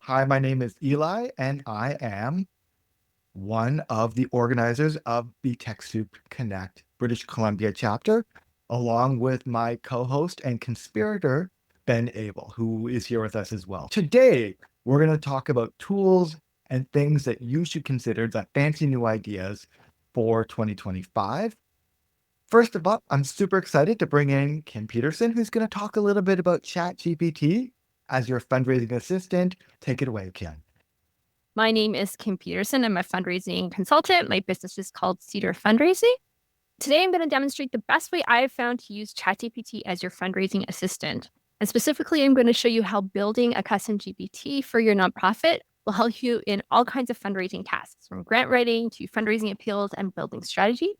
Hi, my name is Eli, and I am one of the organizers of the TechSoup Connect British Columbia chapter, along with my co-host and conspirator, Ben Abel, who is here with us as well. Today, we're going to talk about tools and things that you should consider, that fancy new ideas for 2025. First of all, I'm super excited to bring in Kim Peterson, who's going to talk a little bit about ChatGPT as your fundraising assistant. Take it away, Kim. My name is Kim Peterson. I'm a fundraising consultant. My business is called Cedar Fundraising. Today, I'm going to demonstrate the best way I've found to use ChatGPT as your fundraising assistant. And specifically, I'm going to show you how building a custom GPT for your nonprofit will help you in all kinds of fundraising tasks, from grant writing to fundraising appeals and building strategy.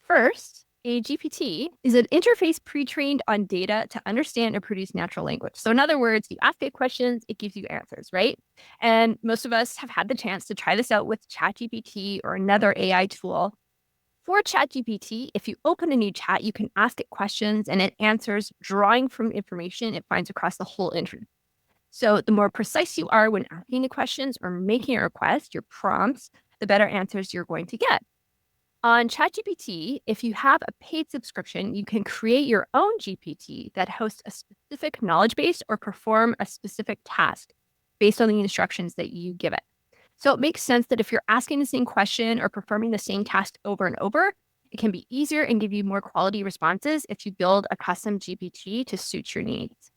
First, a GPT is an interface pre-trained on data to understand and produce natural language. So in other words, you ask it questions, it gives you answers, right? And most of us have had the chance to try this out with ChatGPT or another AI tool. For ChatGPT, if you open a new chat, you can ask it questions and it answers drawing from information it finds across the whole internet. So the more precise you are when asking the questions or making a request, your prompts, the better answers you're going to get. On ChatGPT, if you have a paid subscription, you can create your own GPT that hosts a specific knowledge base or perform a specific task based on the instructions that you give it. So it makes sense that if you're asking the same question or performing the same task over and over, it can be easier and give you more quality responses if you build a custom GPT to suit your needs.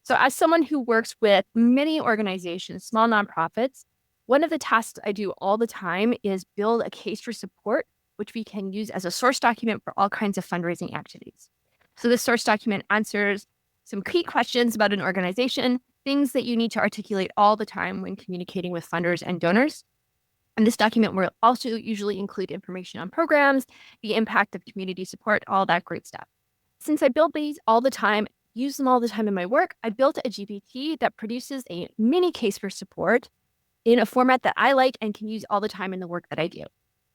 So as someone who works with many organizations, small nonprofits, one of the tasks I do all the time is build a case for support, which we can use as a source document for all kinds of fundraising activities. So this source document answers some key questions about an organization, things that you need to articulate all the time when communicating with funders and donors. And this document will also usually include information on programs, the impact of community support, all that great stuff. Since I build these all the time, use them all the time in my work, I built a GPT that produces a mini case for support in a format that I like and can use all the time in the work that I do.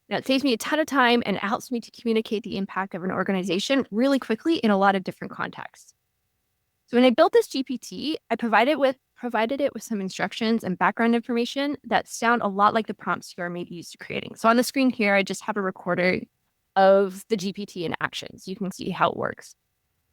Now, it saves me a ton of time and it helps me to communicate the impact of an organization really quickly in a lot of different contexts. So when I built this GPT, I provided it with some instructions and background information that sound a lot like the prompts you are maybe used to creating. So on the screen here, I just have a recorder of the GPT in action, so you can see how it works.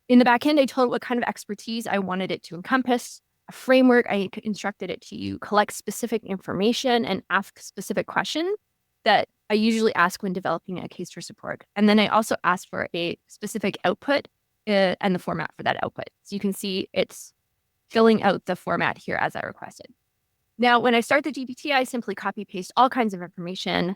In the back end, I told it what kind of expertise I wanted it to encompass, a framework. I instructed it to collect specific information and ask specific questions that I usually ask when developing a case for support. And then I also asked for a specific output and the format for that output. So you can see it's filling out the format here as I requested. Now, when I start the GPT, I simply copy paste all kinds of information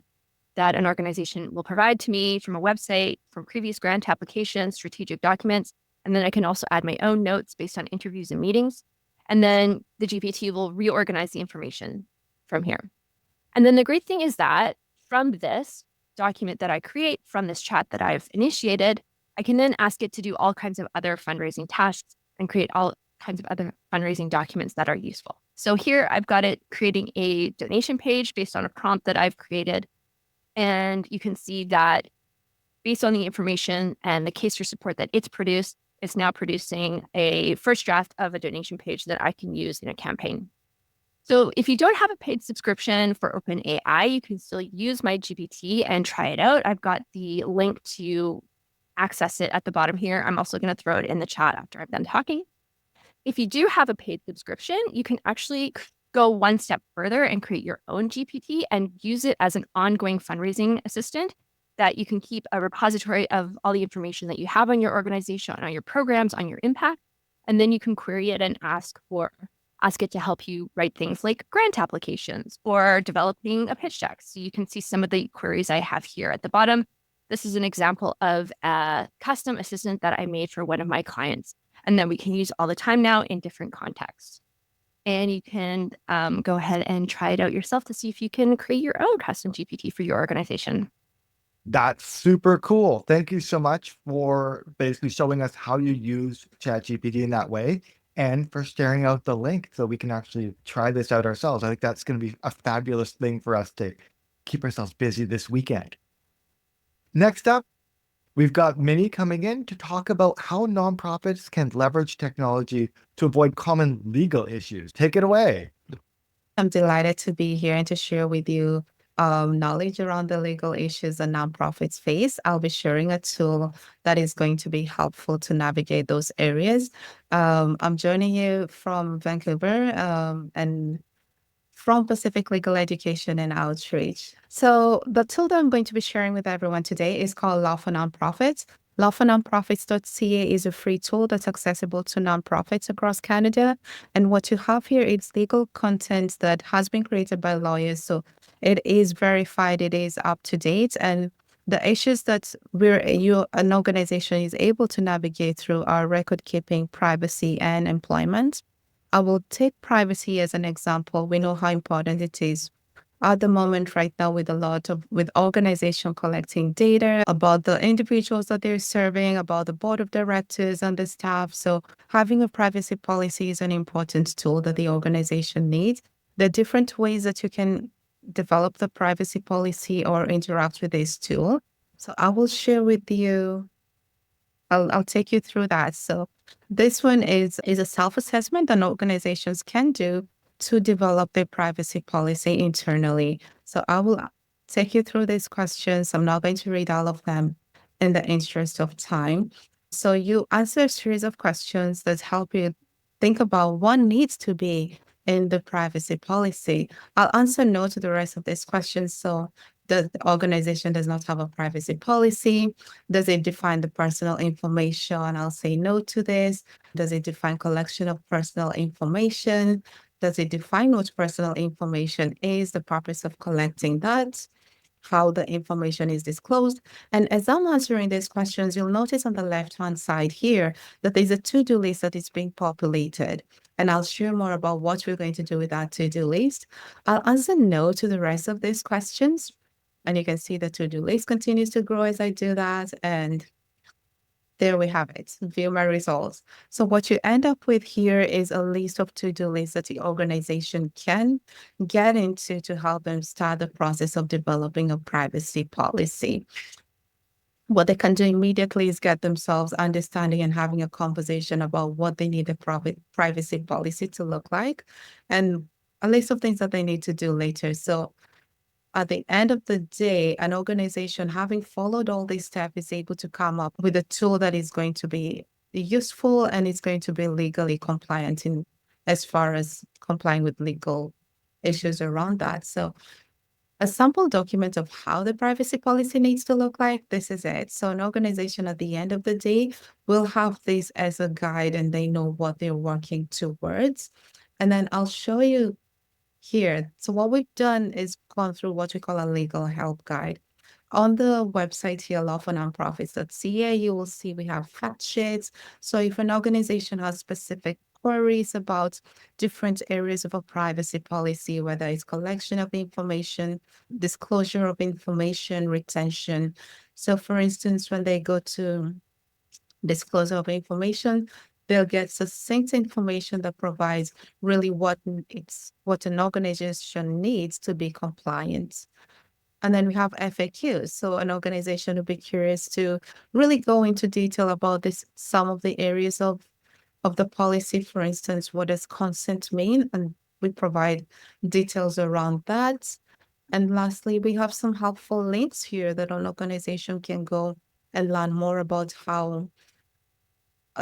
that an organization will provide to me from a website, from previous grant applications, strategic documents. And then I can also add my own notes based on interviews and meetings. And then the GPT will reorganize the information from here. And then the great thing is that from this document that I create, from this chat that I've initiated, I can then ask it to do all kinds of other fundraising tasks and create all kinds of other fundraising documents that are useful. So here I've got it creating a donation page based on a prompt that I've created. And you can see that based on the information and the case for support that it's produced, it's now producing a first draft of a donation page that I can use in a campaign. So if you don't have a paid subscription for OpenAI, you can still use my GPT and try it out. I've got the link to access it at the bottom here. I'm also going to throw it in the chat after I'm done talking. If you do have a paid subscription, you can actually go one step further and create your own GPT and use it as an ongoing fundraising assistant that you can keep a repository of all the information that you have on your organization, on your programs, on your impact. And then you can query it and ask it to help you write things like grant applications or developing a pitch deck. So you can see some of the queries I have here at the bottom. This is an example of a custom assistant that I made for one of my clients, and that we can use all the time now in different contexts. And you can go ahead and try it out yourself to see if you can create your own custom GPT for your organization. That's super cool. Thank you so much for basically showing us how you use ChatGPT in that way and for sharing out the link so we can actually try this out ourselves. I think that's going to be a fabulous thing for us to keep ourselves busy this weekend. Next up, We've got Minnie coming in to talk about how nonprofits can leverage technology to avoid common legal issues. Take it away. I'm delighted to be here and to share with you knowledge around the legal issues that nonprofits face. I'll be sharing a tool that is going to be helpful to navigate those areas. I'm joining you from Vancouver and from Pacific Legal Education and Outreach. So the tool that I'm going to be sharing with everyone today is called Law for Nonprofits. Lawfornonprofits.ca is a free tool that's accessible to nonprofits across Canada. And what you have here is legal content that has been created by lawyers. So it is verified, it is up to date. And the issues that an organization is able to navigate through are record keeping, privacy, and employment. I will take privacy as an example. We know how important it is at the moment right now with organization collecting data about the individuals that they're serving, about the board of directors and the staff. So having a privacy policy is an important tool that the organization needs. There are different ways that you can develop the privacy policy or interact with this tool. So I will share with you. I'll take you through that. So this one is a self-assessment that organizations can do to develop their privacy policy internally. So I will take you through these questions. I'm not going to read all of them in the interest of time. So you answer a series of questions that help you think about what needs to be in the privacy policy. I'll answer no to the rest of these questions. So the organization does not have a privacy policy. Does it define the personal information? I'll say no to this. Does it define collection of personal information? Does it define what personal information is, the purpose of collecting that, how the information is disclosed? And as I'm answering these questions, you'll notice on the left-hand side here that there's a to-do list that is being populated. And I'll share more about what we're going to do with that to-do list. I'll answer no to the rest of these questions. And you can see the to-do list continues to grow as I do that. And there we have it, view my results. So what you end up with here is a list of to-do lists that the organization can get into to help them start the process of developing a privacy policy. What they can do immediately is get themselves understanding and having a conversation about what they need the privacy policy to look like, and a list of things that they need to do later. So at the end of the day, an organization, having followed all these steps, is able to come up with a tool that is going to be useful and it's going to be legally compliant in as far as complying with legal issues around that. So a sample document of how the privacy policy needs to look like, this is it. So an organization at the end of the day will have this as a guide and they know what they're working towards. And then I'll show you here. So what we've done is gone through what we call a legal help guide. On the website here, lawfornonprofits.ca, you will see we have fact sheets. So if an organization has specific queries about different areas of a privacy policy, whether it's collection of information, disclosure of information, retention. So for instance, when they go to disclosure of information, they'll get succinct information that provides really what an organization needs to be compliant. And then we have FAQs. So an organization would be curious to really go into detail about some of the areas of the policy. For instance, what does consent mean? And we provide details around that. And lastly, we have some helpful links here that an organization can go and learn more about how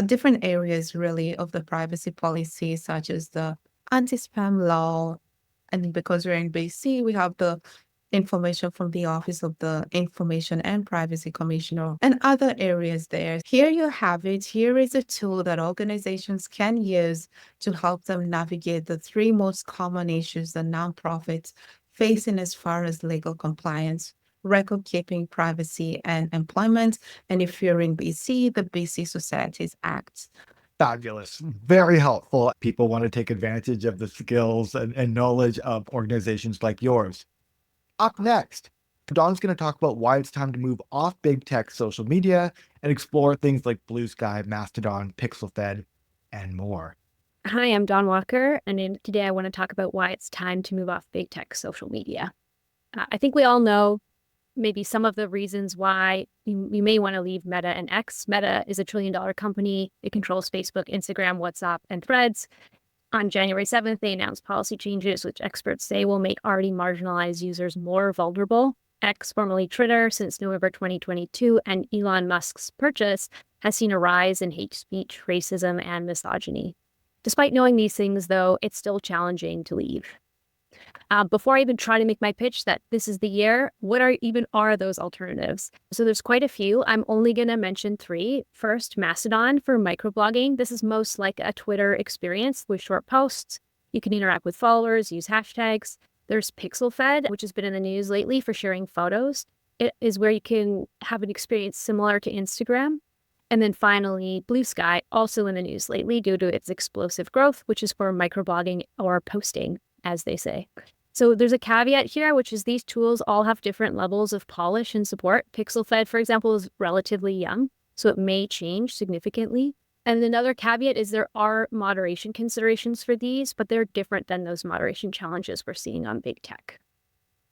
different areas really of the privacy policy, such as the anti-spam law. And because we're in BC, we have the information from the Office of the Information and Privacy Commissioner and other areas there. Here you have it. Here is a tool that organizations can use to help them navigate the three most common issues that nonprofits facing as far as legal compliance, record keeping, privacy, and employment. And if you're in BC, the BC Societies Act. Fabulous. Very helpful. People want to take advantage of the skills and knowledge of organizations like yours. Up next, Don's going to talk about why it's time to move off big tech social media and explore things like Bluesky, Mastodon, Pixelfed, and more. Hi, I'm Dawn Walker, and today I want to talk about why it's time to move off big tech social media. I think we all know maybe some of the reasons why you may want to leave Meta and X. Meta is a $1 trillion company. It controls Facebook, Instagram, WhatsApp, and Threads. On January 7th, they announced policy changes, which experts say will make already marginalized users more vulnerable. X, formerly Twitter, since November 2022, and Elon Musk's purchase has seen a rise in hate speech, racism, and misogyny. Despite knowing these things, though, it's still challenging to leave. Before I even try to make my pitch that this is the year, what are those alternatives? So there's quite a few. I'm only going to mention 3. First, Mastodon for microblogging. This is most like a Twitter experience with short posts. You can interact with followers, use hashtags. There's Pixelfed, which has been in the news lately for sharing photos. It is where you can have an experience similar to Instagram. And then finally, Bluesky, also in the news lately due to its explosive growth, which is for microblogging or posting, as they say. So there's a caveat here, which is these tools all have different levels of polish and support. Pixelfed, for example, is relatively young, so it may change significantly. And another caveat is there are moderation considerations for these, but they're different than those moderation challenges we're seeing on big tech.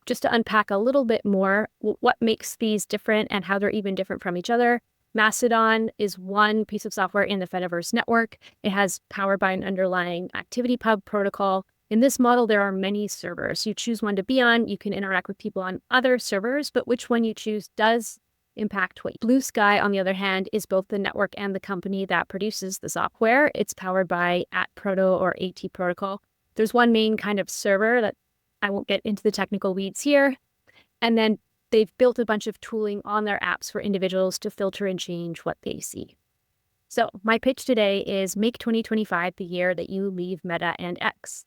Just to unpack a little bit more, what makes these different and how they're even different from each other. Mastodon is one piece of software in the Fediverse network. It has powered by an underlying ActivityPub protocol. In this model, there are many servers. You choose one to be on. You can interact with people on other servers, but which one you choose does impact what. Bluesky, on the other hand, is both the network and the company that produces the software. It's powered by @proto or AT protocol. There's one main kind of server that I won't get into the technical weeds here. And then they've built a bunch of tooling on their apps for individuals to filter and change what they see. So my pitch today is make 2025 the year that you leave Meta and X.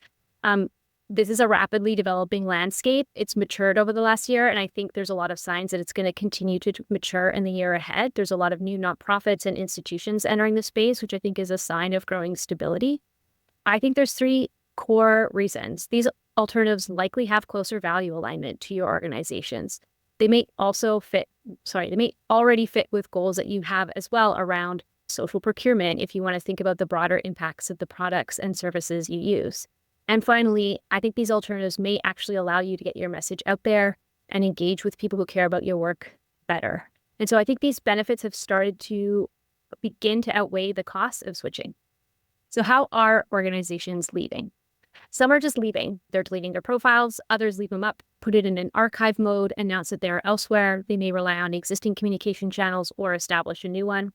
This is a rapidly developing landscape. It's matured over the last year, and I think there's a lot of signs that it's going to continue to mature in the year ahead. There's a lot of new nonprofits and institutions entering the space, which I think is a sign of growing stability. I think there's 3 core reasons. These alternatives likely have closer value alignment to your organizations. They may already fit with goals that you have as well around social procurement if you want to think about the broader impacts of the products and services you use. And finally, I think these alternatives may actually allow you to get your message out there and engage with people who care about your work better. And so I think these benefits have started to begin to outweigh the costs of switching. So how are organizations leaving? Some are just leaving. They're deleting their profiles. Others leave them up, put it in an archive mode, announce that they're elsewhere. They may rely on existing communication channels or establish a new one.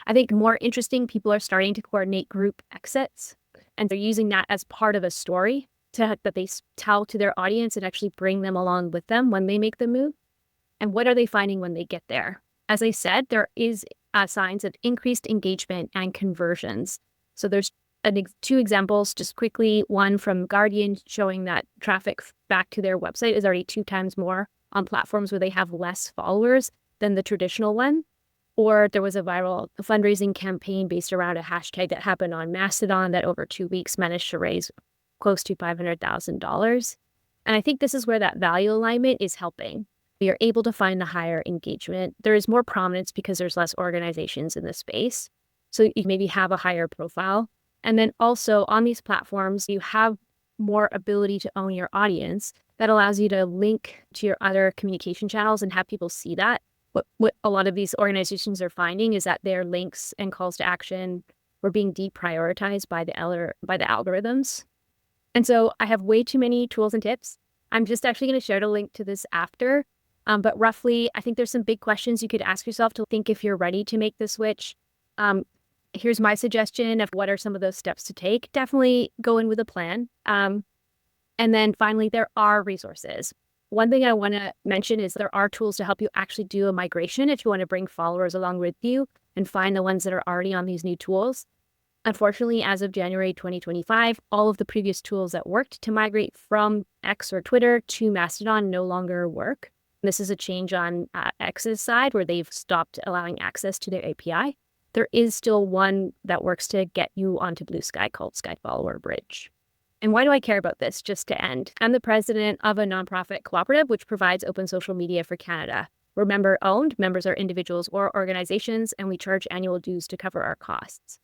I think more interesting, people are starting to coordinate group exits, and they're using that as part of a story that they tell to their audience and actually bring them along with them when they make the move. And what are they finding when they get there? As I said, there is signs of increased engagement and conversions. So there's 2 examples, just quickly. One from Guardian showing that traffic back to their website is already 2 times more on platforms where they have less followers than the traditional one. Or there was a viral fundraising campaign based around a hashtag that happened on Mastodon that over 2 weeks managed to raise close to $500,000. And I think this is where that value alignment is helping. You're able to find the higher engagement. There is more prominence because there's less organizations in the space. So you maybe have a higher profile. And then also on these platforms, you have more ability to own your audience that allows you to link to your other communication channels and have people see that. What a lot of these organizations are finding is that their links and calls to action were being deprioritized by the algorithms. And so I have way too many tools and tips. I'm just actually going to share the link to this after. But roughly, I think there's some big questions you could ask yourself to think if you're ready to make the switch. Here's my suggestion of what are some of those steps to take. Definitely go in with a plan. And then finally, there are resources. One thing I want to mention is there are tools to help you actually do a migration if you want to bring followers along with you and find the ones that are already on these new tools. Unfortunately, as of January 2025, all of the previous tools that worked to migrate from X or Twitter to Mastodon no longer work. This is a change on X's side where they've stopped allowing access to their API. There is still one that works to get you onto Bluesky called Skyfollower Bridge. And why do I care about this? Just to end, I'm the president of a nonprofit cooperative which provides open social media for Canada. We're member-owned. Members are individuals or organizations, and we charge annual dues to cover our costs.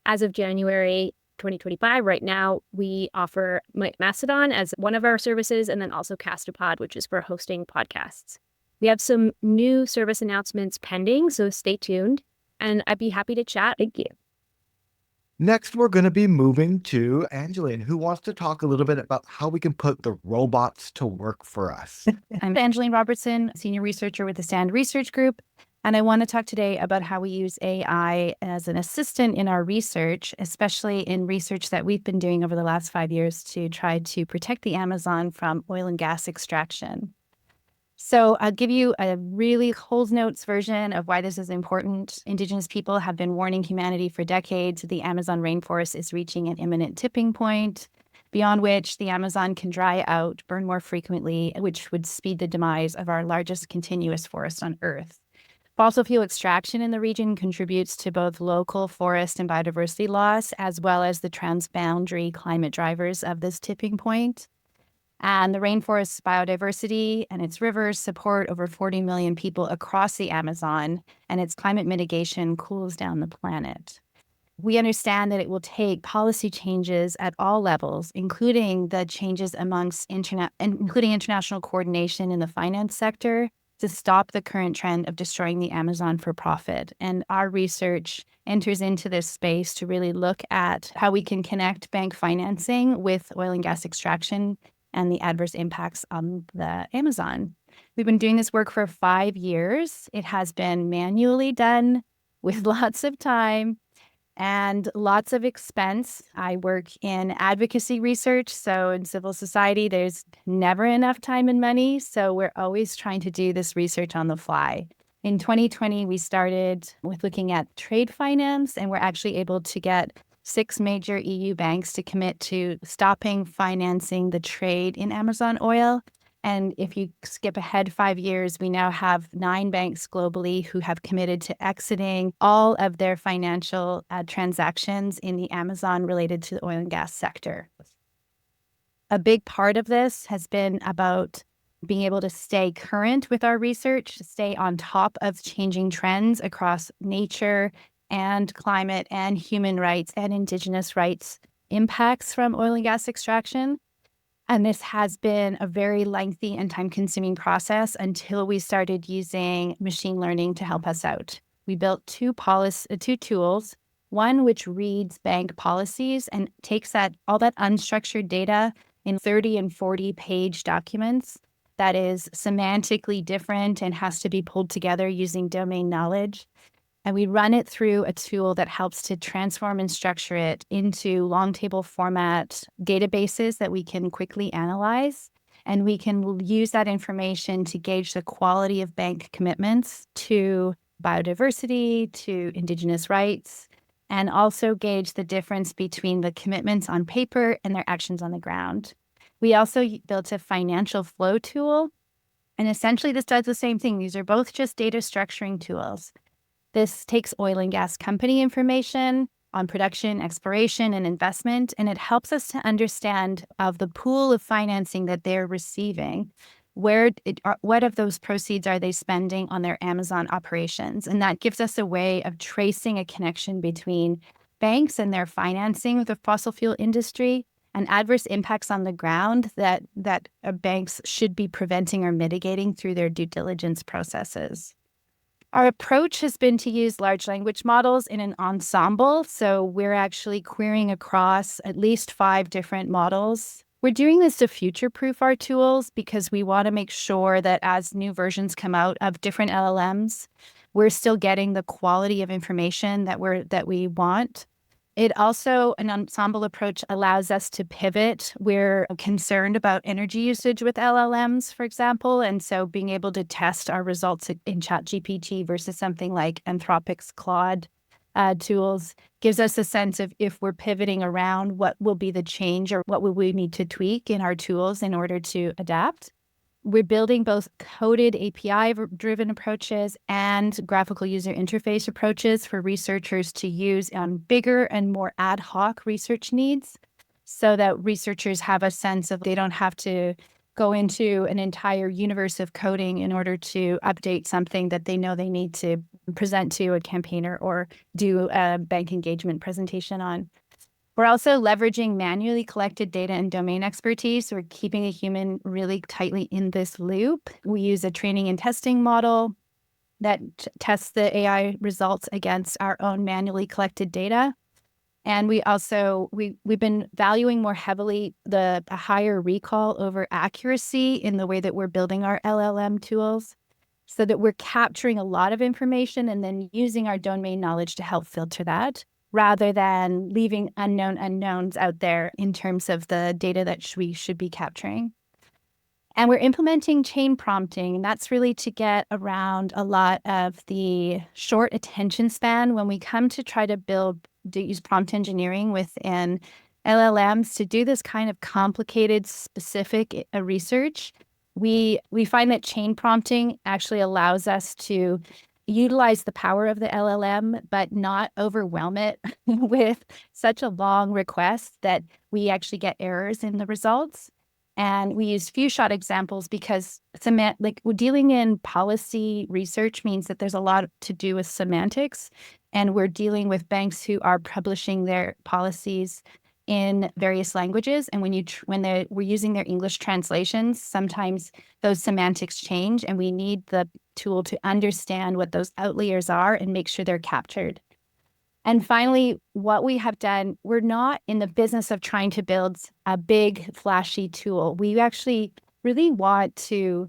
As of January 2025, right now, we offer Mastodon as one of our services, and then also Castopod, which is for hosting podcasts. We have some new service announcements pending, so stay tuned, and I'd be happy to chat. Thank you. Next, we're going to be moving to Angeline, who wants to talk a little bit about how we can put the robots to work for us. I'm Angeline Robertson, Senior Researcher with the SAND Research Group, and I want to talk today about how we use AI as an assistant in our research, especially in research that we've been doing over the last 5 years to try to protect the Amazon from oil and gas extraction. So I'll give you a really Coles Notes version of why this is important. Indigenous people have been warning humanity for decades that the Amazon rainforest is reaching an imminent tipping point, beyond which the Amazon can dry out, burn more frequently, which would speed the demise of our largest continuous forest on Earth. Fossil fuel extraction in the region contributes to both local forest and biodiversity loss, as well as the transboundary climate drivers of this tipping point. And the rainforest's biodiversity and its rivers support over 40 million people across the Amazon, and its climate mitigation cools down the planet. We understand that it will take policy changes at all levels, including the changes amongst including international coordination in the finance sector, to stop the current trend of destroying the Amazon for profit. And our research enters into this space to really look at how we can connect bank financing with oil and gas extraction and the adverse impacts on the Amazon. We've been doing this work for 5 years. It has been manually done with lots of time and lots of expense. I work in advocacy research, so in civil society, there's never enough time and money, so we're always trying to do this research on the fly. In 2020, we started with looking at trade finance, and we're actually able to get 6 major EU banks to commit to stopping financing the trade in Amazon oil. And if you skip ahead 5 years, we now have 9 banks globally who have committed to exiting all of their financial transactions in the Amazon related to the oil and gas sector. A big part of this has been about being able to stay current with our research, to stay on top of changing trends across nature and climate and human rights and Indigenous rights impacts from oil and gas extraction. And this has been a very lengthy and time-consuming process until we started using machine learning to help us out. We built two tools, one which reads bank policies and takes all that unstructured data in 30 and 40-page documents that is semantically different and has to be pulled together using domain knowledge. And we run it through a tool that helps to transform and structure it into long table format databases that we can quickly analyze. And we can use that information to gauge the quality of bank commitments to biodiversity, to Indigenous rights, and also gauge the difference between the commitments on paper and their actions on the ground. We also built a financial flow tool. And essentially, this does the same thing. These are both just data structuring tools. This takes oil and gas company information on production, exploration, and investment, and it helps us to understand of the pool of financing that they're receiving, what of those proceeds are they spending on their Amazon operations? And that gives us a way of tracing a connection between banks and their financing of the fossil fuel industry and adverse impacts on the ground that banks should be preventing or mitigating through their due diligence processes. Our approach has been to use large language models in an ensemble. So we're actually querying across at least 5 different models. We're doing this to future-proof our tools because we want to make sure that as new versions come out of different LLMs, we're still getting the quality of information that we want. It also, an ensemble approach allows us to pivot. We're concerned about energy usage with LLMs, for example, and so being able to test our results in ChatGPT versus something like Anthropic's Claude tools gives us a sense of if we're pivoting around, what will be the change or what will we need to tweak in our tools in order to adapt. We're building both coded API-driven approaches and graphical user interface approaches for researchers to use on bigger and more ad hoc research needs so that researchers have a sense of they don't have to go into an entire universe of coding in order to update something that they know they need to present to a campaigner or do a bank engagement presentation on. We're also leveraging manually collected data and domain expertise. We're keeping a human really tightly in this loop. We use a training and testing model that tests the AI results against our own manually collected data. And we also, we've been valuing more heavily a higher recall over accuracy in the way that we're building our LLM tools, so that we're capturing a lot of information and then using our domain knowledge to help filter that, rather than leaving unknown unknowns out there in terms of the data that we should be capturing. And we're implementing chain prompting, and that's really to get around a lot of the short attention span when we come to try to use prompt engineering within LLMs to do this kind of complicated, specific research. We find that chain prompting actually allows us to utilize the power of the LLM, but not overwhelm it with such a long request that we actually get errors in the results. And we use few shot examples because dealing in policy research means that there's a lot to do with semantics. And we're dealing with banks who are publishing their policies in various languages. And when we're using their English translations, sometimes those semantics change, and we need the tool to understand what those outliers are and make sure they're captured. And finally, what we have done, we're not in the business of trying to build a big, flashy tool. We actually really want to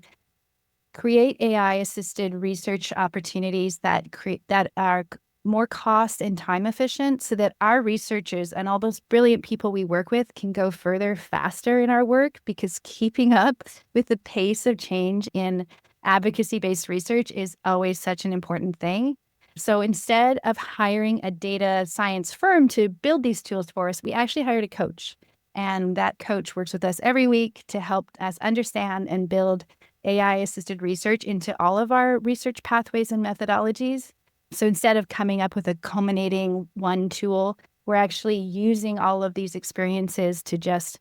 create AI-assisted research opportunities that are more cost and time efficient, so that our researchers and all those brilliant people we work with can go further faster in our work, because keeping up with the pace of change in advocacy-based research is always such an important thing. So instead of hiring a data science firm to build these tools for us, we actually hired a coach. And that coach works with us every week to help us understand and build AI-assisted research into all of our research pathways and methodologies. So instead of coming up with a culminating one tool, we're actually using all of these experiences to just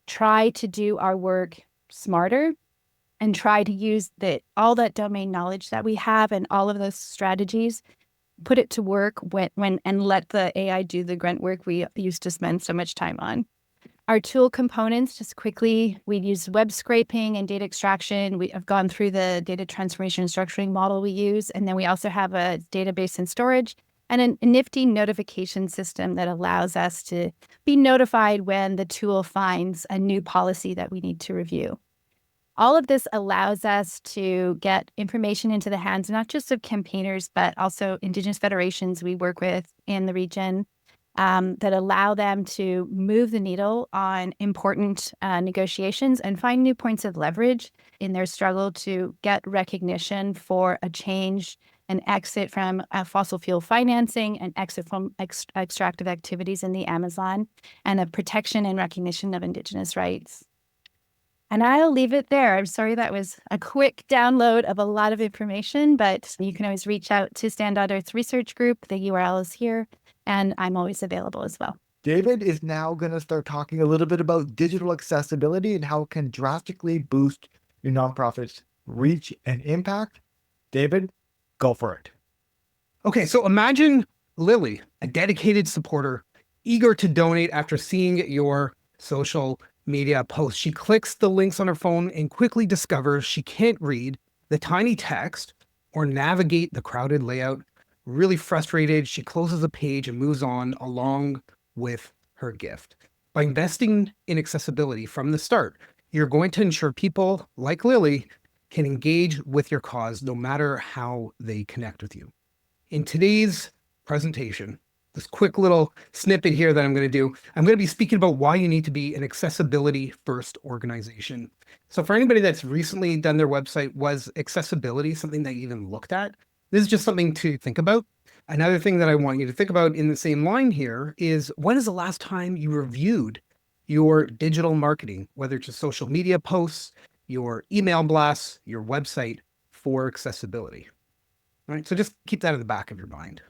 try to do our work smarter and try to use all that domain knowledge that we have and all of those strategies, put it to work and let the AI do the grunt work we used to spend so much time on. Our tool components, just quickly, we use web scraping and data extraction. We have gone through the data transformation and structuring model we use. And then we also have a database and storage and a nifty notification system that allows us to be notified when the tool finds a new policy that we need to review. All of this allows us to get information into the hands, not just of campaigners, but also Indigenous federations we work with in the region, that allow them to move the needle on important negotiations and find new points of leverage in their struggle to get recognition for a change, an exit from fossil fuel financing, an exit from extractive activities in the Amazon, and a protection and recognition of Indigenous rights. And I'll leave it there. I'm sorry that was a quick download of a lot of information, but you can always reach out to Stand.Earth's research group. The URL is here, and I'm always available as well. David is now going to start talking a little bit about digital accessibility and how it can drastically boost your nonprofit's reach and impact. David, go for it. Okay, so imagine Lily, a dedicated supporter, eager to donate after seeing your social media post. She clicks the links on her phone and quickly discovers she can't read the tiny text or navigate the crowded layout. Really frustrated, she closes the page and moves on along with her gift. By investing in accessibility from the start, you're going to ensure people like Lily can engage with your cause no matter how they connect with you. In today's presentation, this quick little snippet here that I'm going to be speaking about why you need to be an accessibility first organization. So for anybody that's recently done their website, was accessibility something that you even looked at? This is just something to think about. Another thing that I want you to think about in the same line here is, when is the last time you reviewed your digital marketing, whether it's your social media posts, your email blasts, your website, for accessibility? All right, so just keep that in the back of your mind.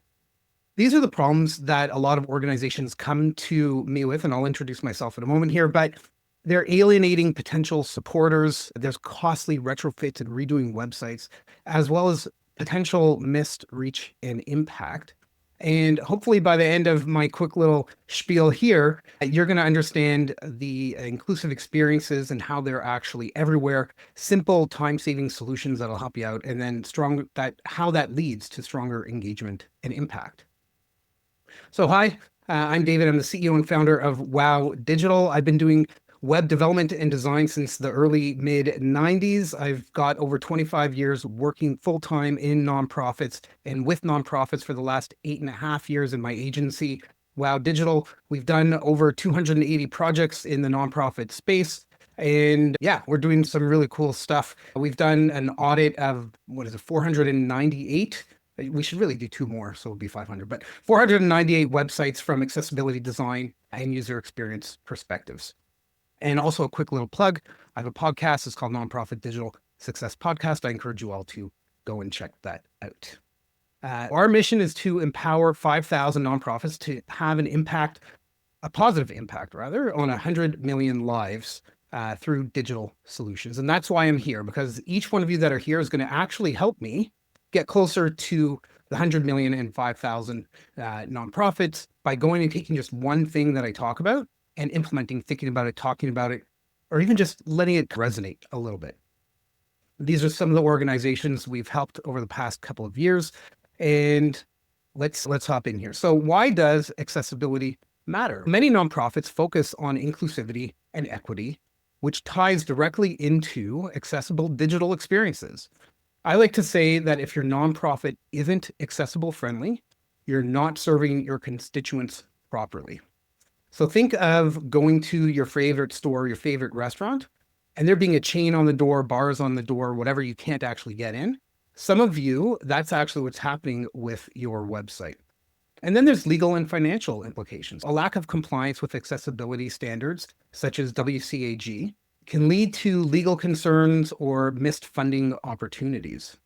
These are the problems that a lot of organizations come to me with, and I'll introduce myself in a moment here, but they're alienating potential supporters. There's costly retrofits and redoing websites, as well as potential missed reach and impact. And hopefully by the end of my quick little spiel here, you're going to understand the inclusive experiences and how they're actually everywhere, simple time-saving solutions that'll help you out, and then how that leads to stronger engagement and impact. So hi, I'm David. I'm the CEO and founder of Wow Digital. I've been doing web development and design since the early mid 90s. I've got over 25 years working full-time in nonprofits and with nonprofits for the last 8.5 years in my agency, Wow Digital. We've done over 280 projects in the nonprofit space. And yeah, we're doing some really cool stuff. We've done an audit of, 498. We should really do 2 more, so it'll be 500, but 498 websites from accessibility design and user experience perspectives. And also a quick little plug. I have a podcast. It's called Nonprofit Digital Success Podcast. I encourage you all to go and check that out. Our mission is to empower 5,000 nonprofits to have an impact, a positive impact rather, on 100 million lives through digital solutions. And that's why I'm here, because each one of you that are here is going to actually help me get closer to the 100 million and 5,000 nonprofits by going and taking just one thing that I talk about and implementing, thinking about it, talking about it, or even just letting it resonate a little bit. These are some of the organizations we've helped over the past couple of years, and let's hop in here. So why does accessibility matter? Many nonprofits focus on inclusivity and equity, which ties directly into accessible digital experiences. I like to say that if your nonprofit isn't accessible friendly, you're not serving your constituents properly. So think of going to your favorite store, your favorite restaurant, and there being a chain on the door, bars on the door, whatever you can't actually get in. Some of you, that's actually what's happening with your website. And then there's legal and financial implications. A lack of compliance with accessibility standards, such as WCAG, can lead to legal concerns or missed funding opportunities.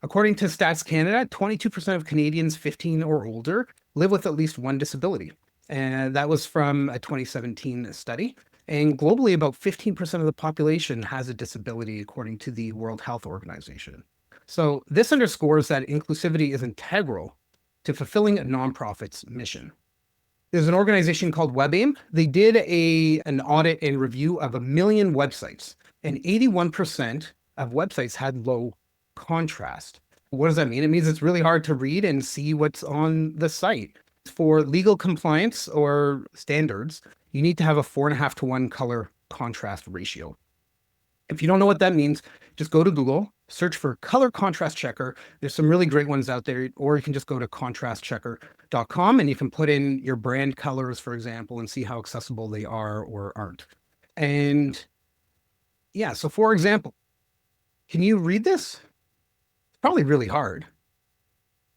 According to Stats Canada, 22% of Canadians 15 or older live with at least one disability. And that was from a 2017 study. And globally, about 15% of the population has a disability, according to the World Health Organization. So this underscores that inclusivity is integral to fulfilling a nonprofit's mission. There's an organization called WebAIM. They did an audit and review of 1 million websites, and 81% of websites had low contrast. What does that mean? It means it's really hard to read and see what's on the site. For legal compliance or standards, you need to have a 4.5-to-1 color contrast ratio. If you don't know what that means, just go to Google, search for color contrast checker. There's some really great ones out there, or you can just go to contrastchecker.com and you can put in your brand colors, for example, and see how accessible they are or aren't. And yeah, so for example, can you read this? It's probably really hard,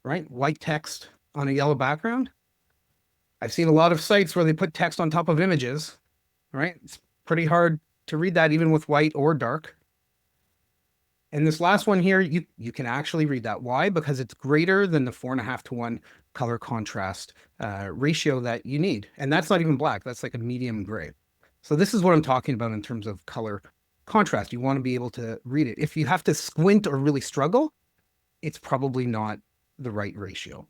right? White text on a yellow background. I've seen a lot of sites where they put text on top of images, right? It's pretty hard to read that even with white or dark. And this last one here, you can actually read that. Why? Because it's greater than the 4.5-to-1 color contrast ratio that you need. And that's not even black. That's like a medium gray. So this is what I'm talking about in terms of color contrast. You want to be able to read it. If you have to squint or really struggle, it's probably not the right ratio.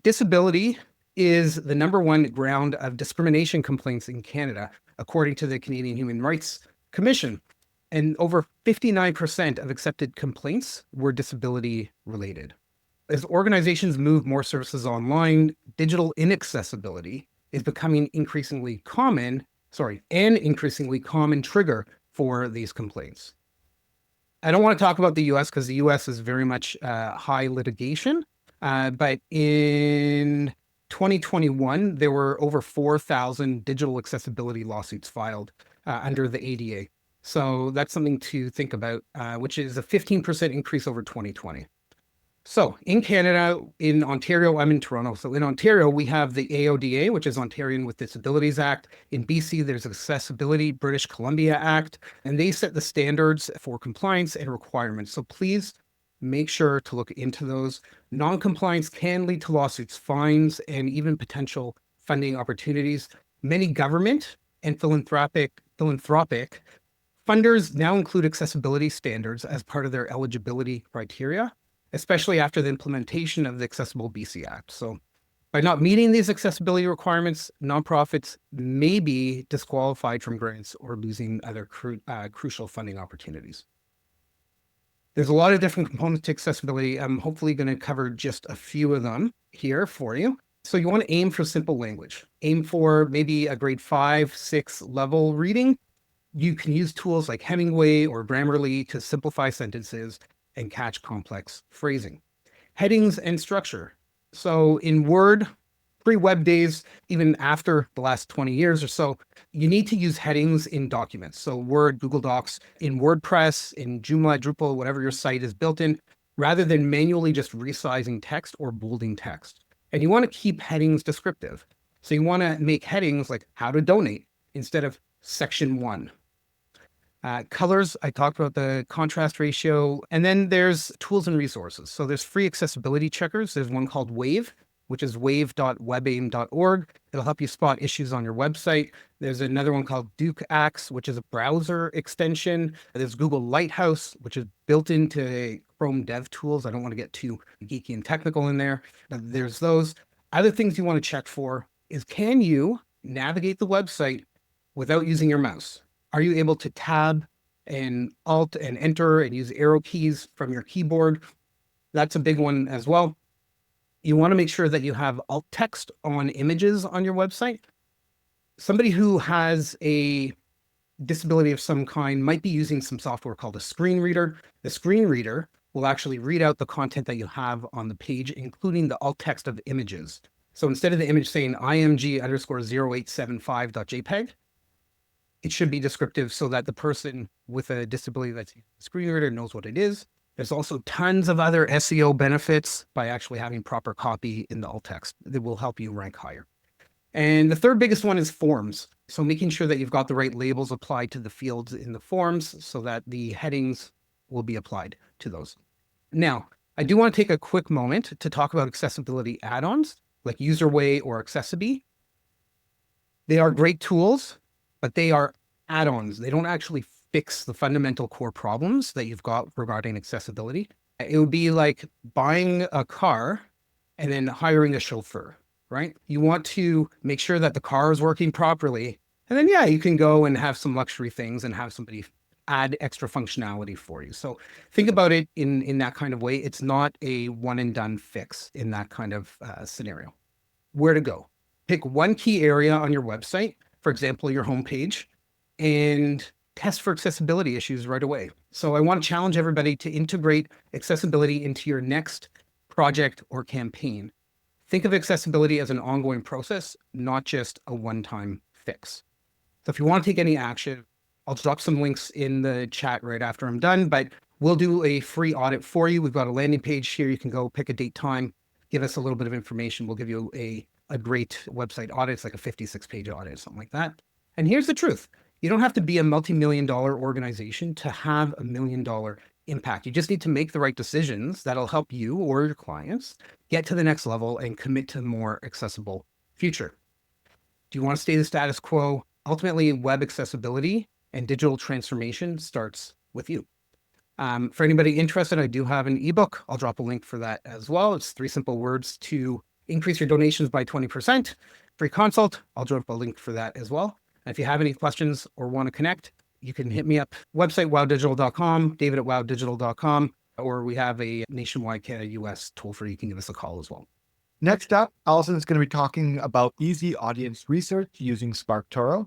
Disability is the #1 ground of discrimination complaints in Canada, according to the Canadian Human Rights Commission. And over 59% of accepted complaints were disability related. As organizations move more services online, digital inaccessibility is becoming an increasingly common trigger for these complaints. I don't want to talk about the US because the US is very much high litigation, but in 2021, there were over 4,000 digital accessibility lawsuits filed under the ADA. So that's something to think about, which is a 15% increase over 2020. So in Canada, in Ontario, I'm in Toronto. So in Ontario, we have the AODA, which is Ontarian with Disabilities Act. In BC, there's Accessibility British Columbia Act, and they set the standards for compliance and requirements. So please make sure to look into those. Non-compliance can lead to lawsuits, fines, and even potential funding opportunities. Many government and philanthropic funders now include accessibility standards as part of their eligibility criteria. especially after the implementation of the Accessible BC Act. So by not meeting these accessibility requirements, nonprofits may be disqualified from grants or losing other crucial funding opportunities. There's a lot of different components to accessibility. I'm hopefully going to cover just a few of them here for you. So you want to aim for simple language. Aim for maybe a grade 5, 6 level reading. You can use tools like Hemingway or Grammarly to simplify sentences and catch complex phrasing. Headings and structure. So in Word, pre-web days, even after the last 20 years or so, you need to use headings in documents. So Word, Google Docs, in WordPress, in Joomla, Drupal, whatever your site is built in, rather than manually just resizing text or bolding text. And you want to keep headings descriptive. So you want to make headings like how to donate instead of section 1. Colors, I talked about the contrast ratio. And then there's tools and resources. So there's free accessibility checkers. There's one called Wave, which is wave.webaim.org. It'll help you spot issues on your website. There's another one called DukeAxe, which is a browser extension. There's Google Lighthouse, which is built into Chrome Dev Tools. I don't want to get too geeky and technical in there. But there's those. Other things you want to check for is, can you navigate the website without using your mouse? Are you able to tab and alt and enter and use arrow keys from your keyboard? That's a big one as well. You want to make sure that you have alt text on images on your website. Somebody who has a disability of some kind might be using some software called a screen reader. The screen reader will actually read out the content that you have on the page, including the alt text of images. So instead of the image saying img_0875.jpg, it should be descriptive so that the person with a disability that's using the screen reader knows what it is. There's also tons of other SEO benefits by actually having proper copy in the alt text that will help you rank higher. And the third biggest one is forms. So making sure that you've got the right labels applied to the fields in the forms so that the headings will be applied to those. Now, I do want to take a quick moment to talk about accessibility add-ons like UserWay or Accessiby. They are great tools, but they are add-ons. They don't actually fix the fundamental core problems that you've got regarding accessibility. It would be like buying a car and then hiring a chauffeur, right? You want to make sure that the car is working properly. And then, yeah, you can go and have some luxury things and have somebody add extra functionality for you. So think about it in that kind of way. It's not a one and done fix in that kind of scenario. Where to go? Pick one key area on your website, for example, your homepage, and test for accessibility issues right away. So I want to challenge everybody to integrate accessibility into your next project or campaign. Think of accessibility as an ongoing process, not just a one-time fix. So if you want to take any action, I'll drop some links in the chat right after I'm done, but we'll do a free audit for you. We've got a landing page here. You can go pick a date, time, give us a little bit of information. We'll give you a great website audit. It's like a 56-page audit, something like that. And here's the truth. You don't have to be a multi-million-dollar organization to have $1 million impact. You just need to make the right decisions that'll help you or your clients get to the next level and commit to a more accessible future. Do you want to stay the status quo? Ultimately, web accessibility and digital transformation starts with you. For anybody interested, I do have an ebook. I'll drop a link for that as well. It's 3 simple words to increase your donations by 20%. Free consult. I'll drop a link for that as well. And if you have any questions or want to connect, you can hit me up. Website, wowdigital.com, david@wowdigital.com, or we have a nationwide US toll free. You can give us a call as well. Next up, Alison is going to be talking about easy audience research using SparkToro.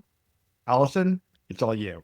Alison, it's all you.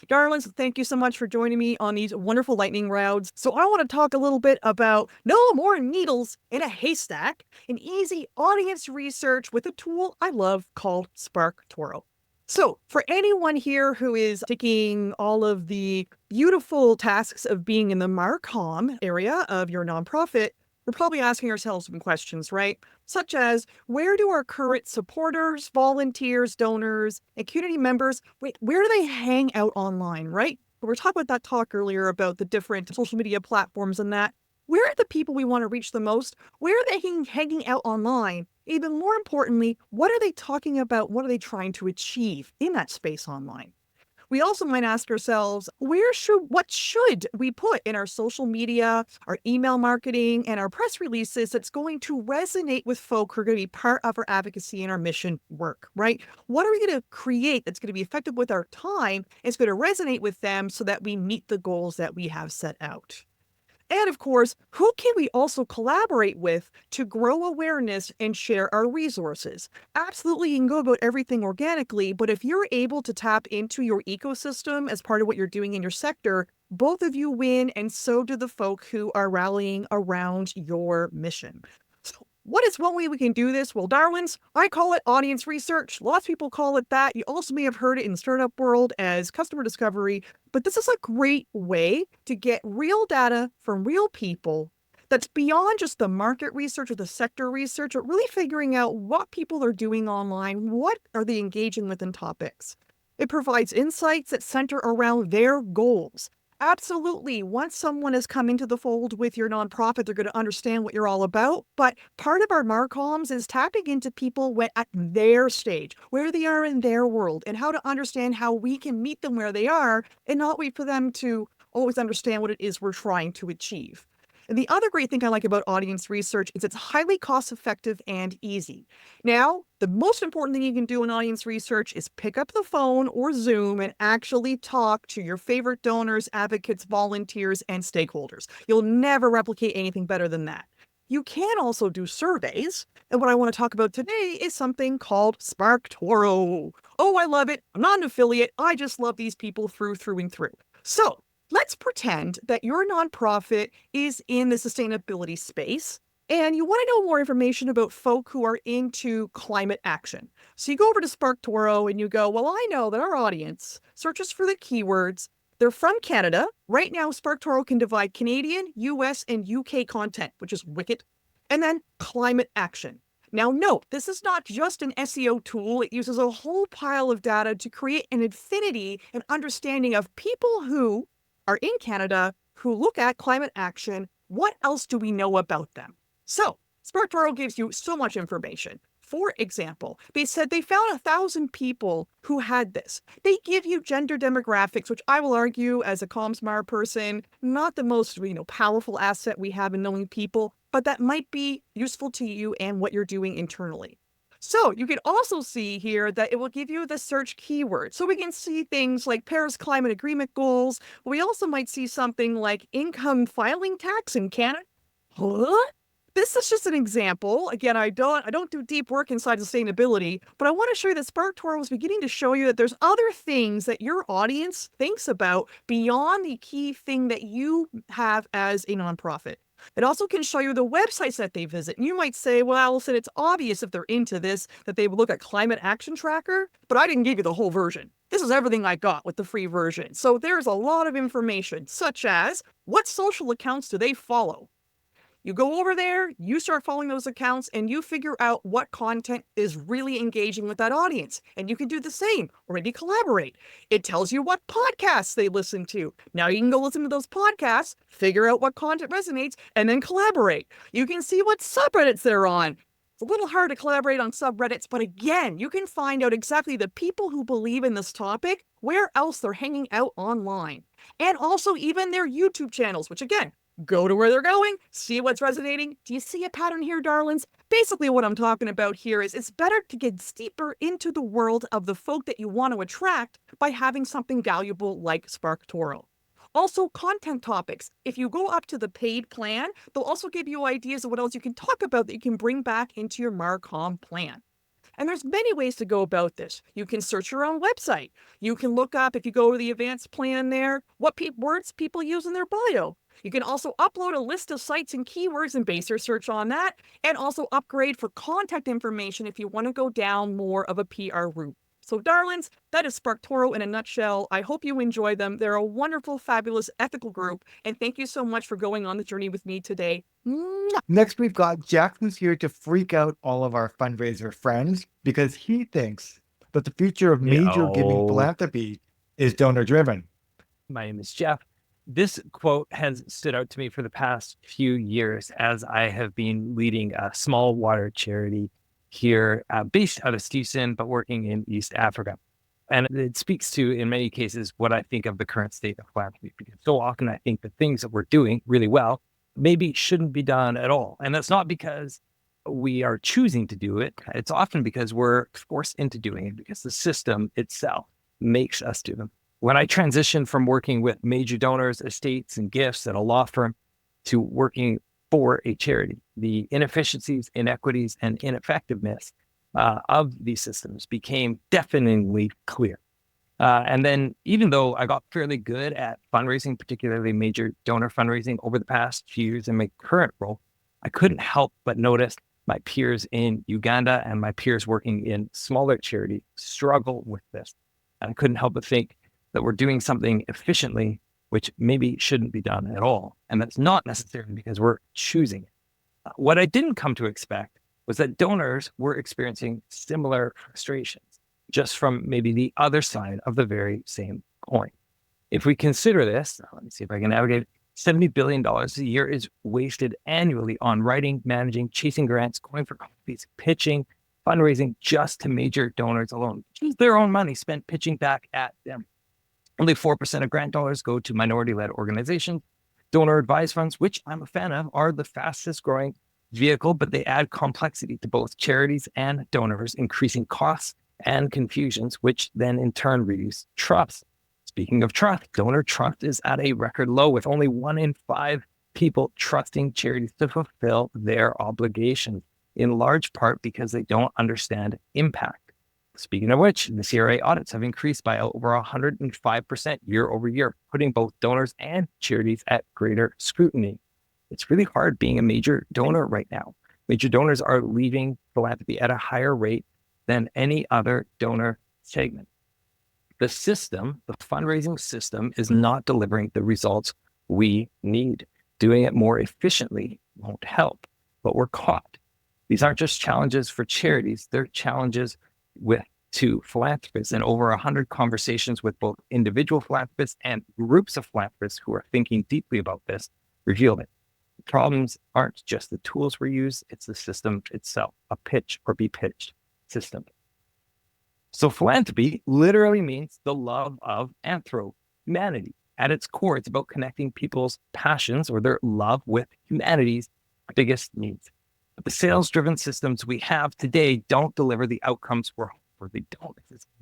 Darlings, thank you so much for joining me on these wonderful lightning rounds. So I want to talk a little bit about no more needles in a haystack and easy audience research with a tool I love called SparkToro. So for anyone here who is taking all of the beautiful tasks of being in the Marcom area of your nonprofit, we're probably asking ourselves some questions, right? Such as, where do our current supporters, volunteers, donors, and community members, where do they hang out online, right? We were talking about that talk earlier about the different social media platforms and that. Where are the people we want to reach the most? Where are they hanging out online? Even more importantly, what are they talking about? What are they trying to achieve in that space online? We also might ask ourselves, what should we put in our social media, our email marketing, and our press releases that's going to resonate with folk who are going to be part of our advocacy and our mission work, right? What are we going to create that's going to be effective with our time? It's going to resonate with them so that we meet the goals that we have set out. And of course, who can we also collaborate with to grow awareness and share our resources? Absolutely, you can go about everything organically, but if you're able to tap into your ecosystem as part of what you're doing in your sector, both of you win, and so do the folk who are rallying around your mission. So what is one way we can do this? Well, darlings, I call it audience research. Lots of people call it that. You also may have heard it in the startup world as customer discovery, but this is a great way to get real data from real people that's beyond just the market research or the sector research, but really figuring out what people are doing online, what are they engaging with in topics. It provides insights that center around their goals. Absolutely. Once someone has come into the fold with your nonprofit, they're going to understand what you're all about. But part of our Marcoms is tapping into people at their stage, where they are in their world, and how to understand how we can meet them where they are and not wait for them to always understand what it is we're trying to achieve. And the other great thing I like about audience research is it's highly cost effective and easy. Now, the most important thing you can do in audience research is pick up the phone or Zoom and actually talk to your favorite donors, advocates, volunteers, and stakeholders. You'll never replicate anything better than that. You can also do surveys. And what I want to talk about today is something called SparkToro. Oh, I love it. I'm not an affiliate. I just love these people through and through. So let's pretend that your nonprofit is in the sustainability space and you want to know more information about folk who are into climate action. So you go over to SparkToro and you go, well, I know that our audience searches for the keywords. They're from Canada. Right now, SparkToro can divide Canadian, US, and UK content, which is wicked. And then climate action. Now, note, this is not just an SEO tool. It uses a whole pile of data to create an affinity and understanding of people who are in Canada who look at climate action. What else do we know about them? So SparkToro gives you so much information. For example, they said they found 1,000 people who had this. They give you gender demographics, which I will argue as a CommSmart person, not the most powerful asset we have in knowing people, but that might be useful to you and what you're doing internally. So you can also see here that it will give you the search keyword. So we can see things like Paris Climate Agreement goals. We also might see something like income filing tax in Canada. Huh? This is just an example. Again, I don't do deep work inside sustainability, but I want to show you that SparkToro is beginning to show you that there's other things that your audience thinks about beyond the key thing that you have as a nonprofit. It also can show you the websites that they visit. And you might say, well, Alison, it's obvious if they're into this that they would look at Climate Action Tracker, but I didn't give you the whole version. This is everything I got with the free version. So there's a lot of information, such as what social accounts do they follow? You go over there, you start following those accounts, and you figure out what content is really engaging with that audience. And you can do the same, or maybe collaborate. It tells you what podcasts they listen to. Now you can go listen to those podcasts, figure out what content resonates, and then collaborate. You can see what subreddits they're on. It's a little hard to collaborate on subreddits, but again, you can find out exactly the people who believe in this topic, where else they're hanging out online, and also even their YouTube channels, which again, go to where they're going, see what's resonating. Do you see a pattern here, darlings? Basically, what I'm talking about here is it's better to get deeper into the world of the folk that you want to attract by having something valuable like SparkToro. Also, content topics. If you go up to the paid plan, they'll also give you ideas of what else you can talk about that you can bring back into your Marcom plan. And there's many ways to go about this. You can search your own website. You can look up, if you go to the advanced plan there, what words people use in their bio. You can also upload a list of sites and keywords and base your search on that, and also upgrade for contact information if you want to go down more of a PR route. So darlings, that is SparkToro in a nutshell. I hope you enjoy them. They're a wonderful, fabulous, ethical group, and thank you so much for going on the journey with me today. Next, we've got Jack, who's here to freak out all of our fundraiser friends because he thinks that the future of major giving philanthropy is donor-driven. My name is Jeff. This quote has stood out to me for the past few years as I have been leading a small water charity here based out of Stevenson, but working in East Africa. And it speaks to, in many cases, what I think of the current state of philanthropy, because so often I think the things that we're doing really well maybe shouldn't be done at all. And that's not because we are choosing to do it. It's often because we're forced into doing it, because the system itself makes us do them. When I transitioned from working with major donors, estates, and gifts at a law firm to working for a charity, the inefficiencies, inequities, and ineffectiveness of these systems became deafeningly clear. And then, even though I got fairly good at fundraising, particularly major donor fundraising over the past few years in my current role, I couldn't help but notice my peers in Uganda and my peers working in smaller charities struggle with this. And I couldn't help but think that we're doing something efficiently, which maybe shouldn't be done at all. And that's not necessarily because we're choosing it. What I didn't come to expect was that donors were experiencing similar frustrations, just from maybe the other side of the very same coin. If we consider this, let me see if I can navigate, $70 billion a year is wasted annually on writing, managing, chasing grants, going for coffees, pitching, fundraising just to major donors alone, which is their own money spent pitching back at them. Only 4% of grant dollars go to minority-led organizations. Donor advised funds, which I'm a fan of, are the fastest growing vehicle, but they add complexity to both charities and donors, increasing costs and confusions, which then in turn reduce trust. Speaking of trust, donor trust is at a record low, with only 1 in 5 people trusting charities to fulfill their obligations, in large part because they don't understand impact. Speaking of which, the CRA audits have increased by over 105% year over year, putting both donors and charities at greater scrutiny. It's really hard being a major donor right now. Major donors are leaving philanthropy at a higher rate than any other donor segment. The system, the fundraising system, is not delivering the results we need. Doing it more efficiently won't help, but we're caught. These aren't just challenges for charities, they're challenges to philanthropists, and over 100 conversations with both individual philanthropists and groups of philanthropists who are thinking deeply about this revealed it. The problems aren't just the tools we use, it's the system itself, a pitch or be pitched system. So philanthropy literally means the love of humanity. At its core, it's about connecting people's passions or their love with humanity's biggest needs. But the sales-driven systems we have today don't deliver the outcomes we're hoping for. They don't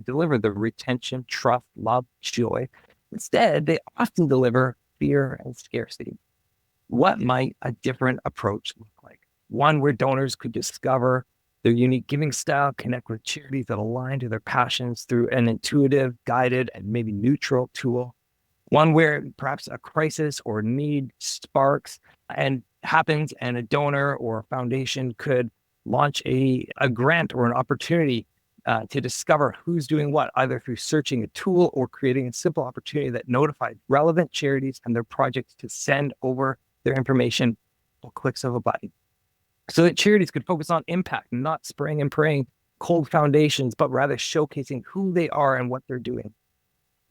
deliver the retention, trust, love, joy. Instead, they often deliver fear and scarcity. What might a different approach look like? One where donors could discover their unique giving style, connect with charities that align to their passions through an intuitive, guided, and maybe neutral tool. One where perhaps a crisis or need sparks and happens, and a donor or a foundation could launch a grant or an opportunity to discover who's doing what, either through searching a tool or creating a simple opportunity that notified relevant charities and their projects to send over their information with clicks of a button, so that charities could focus on impact, not spraying and praying cold foundations, but rather showcasing who they are and what they're doing.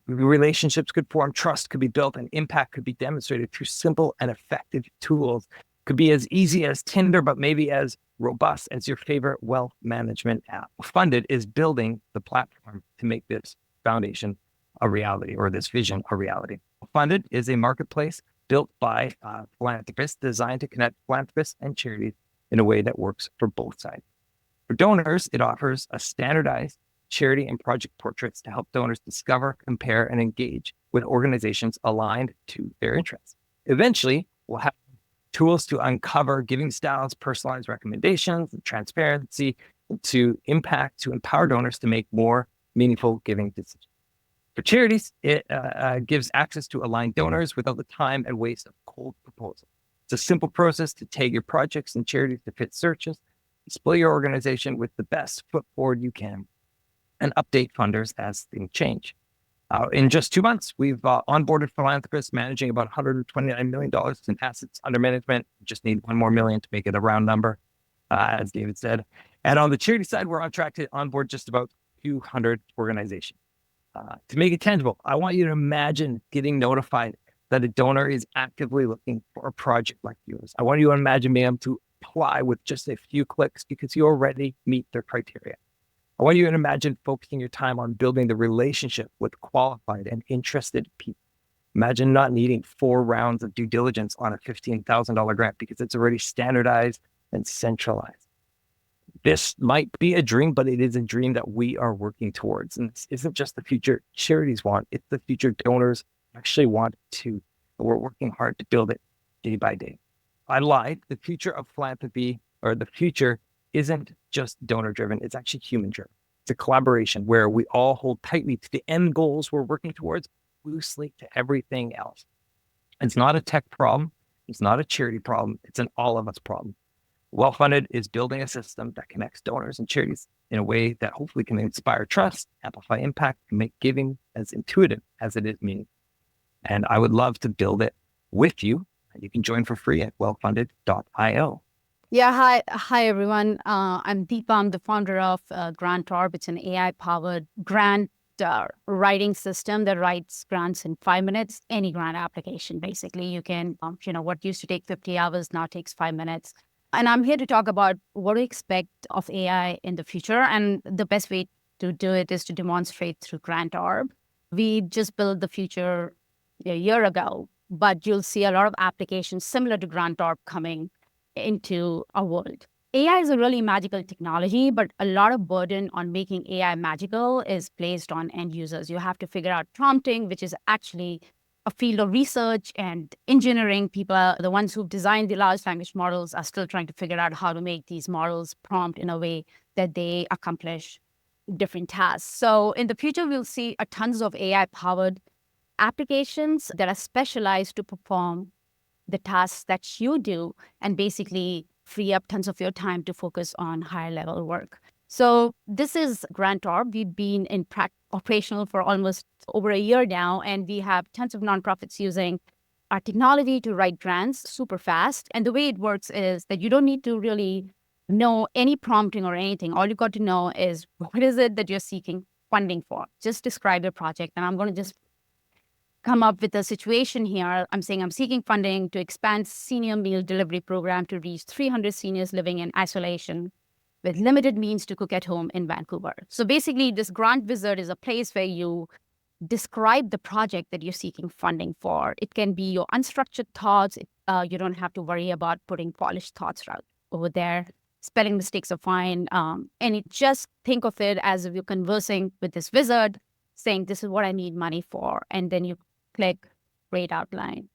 Relationships could form, trust could be built, and impact could be demonstrated through simple and effective tools. Could be as easy as Tinder, but maybe as robust as your favorite wealth management app. Funded is building the platform to make this foundation a reality, or this vision a reality. Funded is a marketplace built by philanthropists, designed to connect philanthropists and charities in a way that works for both sides. For donors, it offers a standardized charity and project portraits to help donors discover, compare, and engage with organizations aligned to their interests. Eventually, we'll have tools to uncover giving styles, personalized recommendations, and transparency to impact, to empower donors to make more meaningful giving decisions. For charities, it gives access to aligned donors without the time and waste of cold proposals. It's a simple process to tag your projects and charities to fit searches, display your organization with the best foot forward you can, and update funders as things change. In just 2 months, we've onboarded philanthropists managing about $129 million in assets under management. We just need $1 more million to make it a round number, as David said. And on the charity side, we're on track to onboard just about 200 organizations. To make it tangible, I want you to imagine getting notified that a donor is actively looking for a project like yours. I want you to imagine being able to apply with just a few clicks because you already meet their criteria. I want you to imagine focusing your time on building the relationship with qualified and interested people. Imagine not needing 4 rounds of due diligence on a $15,000 grant because it's already standardized and centralized. This might be a dream, but it is a dream that we are working towards. And this isn't just the future charities want, it's the future donors actually want too. We're working hard to build it day by day. I lied. The future of philanthropy, or the future, isn't just donor driven, it's actually human driven. It's a collaboration where we all hold tightly to the end goals we're working towards, loosely to everything else. It's not a tech problem. It's not a charity problem. It's an all of us problem. Well-Funded is building a system that connects donors and charities in a way that hopefully can inspire trust, amplify impact, and make giving as intuitive as it is meaningful. And I would love to build it with you. You can join for free at wellfunded.io. Yeah, hi everyone. I'm Deepa. I'm the founder of GrantOrb. It's an AI-powered grant writing system that writes grants in 5 minutes. Any grant application, basically, you can, what used to take 50 hours now takes 5 minutes. And I'm here to talk about what to expect of AI in the future. And the best way to do it is to demonstrate through GrantOrb. We just built the future a year ago, but you'll see a lot of applications similar to GrantOrb coming into our world. AI is a really magical technology, but a lot of burden on making AI magical is placed on end users. You have to figure out prompting, which is actually a field of research and engineering. People, the ones who've designed the large language models, are still trying to figure out how to make these models prompt in a way that they accomplish different tasks. So in the future, we'll see tons of AI-powered applications that are specialized to perform the tasks that you do and basically free up tons of your time to focus on higher level work. So this is GrantOrb. We've been in operational for almost over a year now, and we have tons of nonprofits using our technology to write grants super fast. And the way it works is that you don't need to really know any prompting or anything. All you've got to know is what is it that you're seeking funding for. Just describe your project, and I'm going to just come up with a situation here. I'm saying I'm seeking funding to expand senior meal delivery program to reach 300 seniors living in isolation with limited means to cook at home in Vancouver. So basically, this grant wizard is a place where you describe the project that you're seeking funding for. It can be your unstructured thoughts. You don't have to worry about putting polished thoughts over there. Spelling mistakes are fine. And just think of it as if you're conversing with this wizard, saying, this is what I need money for. And then you click Create Outline.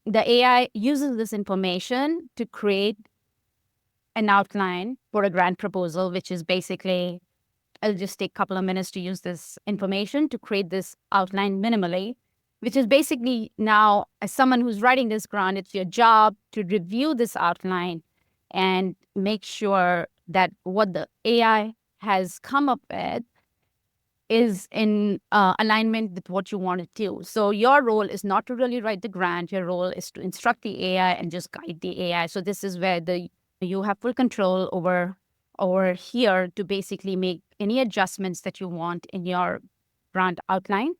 The AI uses this information to create an outline for a grant proposal, which is basically, I'll just take a couple of minutes to use this information to create this outline minimally, which is basically now, as someone who's writing this grant, it's your job to review this outline and make sure that what the AI has come up with is in alignment with what you want to do. So your role is not to really write the grant. Your role is to instruct the AI and just guide the AI. So this is where you have full control over here to basically make any adjustments that you want in your grant outline,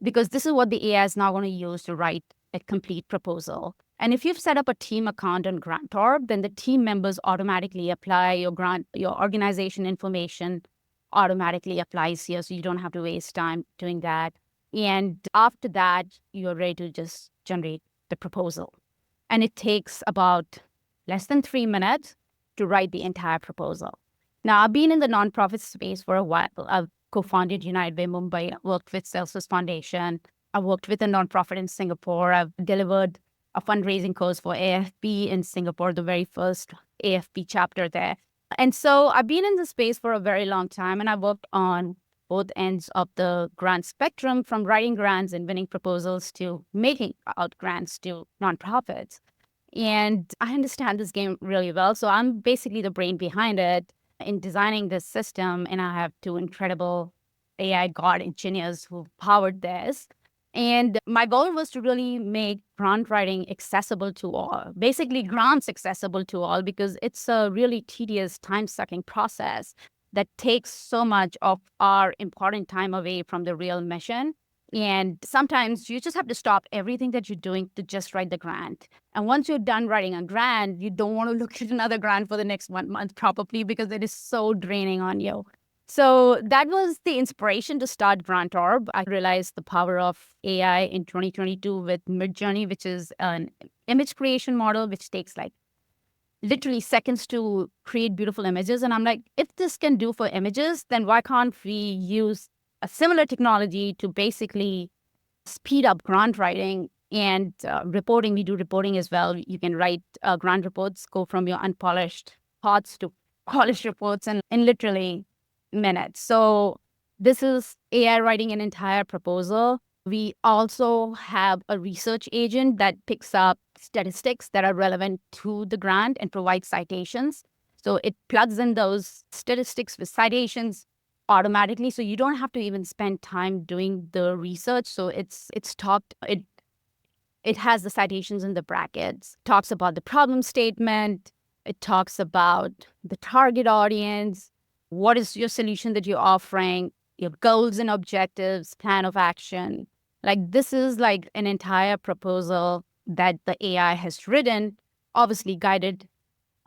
because this is what the AI is now going to use to write a complete proposal. And if you've set up a team account on GrantOrb, then the team members automatically apply your organization information automatically applies here, so you don't have to waste time doing that. And after that, you're ready to just generate the proposal. And it takes about less than 3 minutes to write the entire proposal. Now, I've been in the nonprofit space for a while. I've co-founded United Way Mumbai, worked with Salesforce Foundation. I worked with a nonprofit in Singapore. I've delivered a fundraising course for AFP in Singapore, the very first AFP chapter there. And so I've been in the space for a very long time, and I worked on both ends of the grant spectrum, from writing grants and winning proposals to making out grants to nonprofits. And I understand this game really well. So I'm basically the brain behind it in designing this system. And I have 2 incredible AI god engineers who powered this. And my goal was to really make grant writing accessible to all, basically grants accessible to all, because it's a really tedious, time-sucking process that takes so much of our important time away from the real mission. And sometimes you just have to stop everything that you're doing to just write the grant. And once you're done writing a grant, you don't want to look at another grant for the next 1 month, probably, because it is so draining on you. So that was the inspiration to start GrantOrb. I realized the power of AI in 2022 with Midjourney, which is an image creation model, which takes like literally seconds to create beautiful images. And I'm like, if this can do for images, then why can't we use a similar technology to basically speed up grant writing and reporting? We do reporting as well. You can write grant reports, go from your unpolished thoughts to polished reports in literally minutes. So this is AI writing an entire proposal. We also have a research agent that picks up statistics that are relevant to the grant and provides citations. So it plugs in those statistics with citations automatically. So you don't have to even spend time doing the research. So it has the citations in the brackets, talks about the problem statement. It talks about the target audience. What is your solution that you're offering? Your goals and objectives, plan of action. Like this is like an entire proposal that the AI has written, obviously guided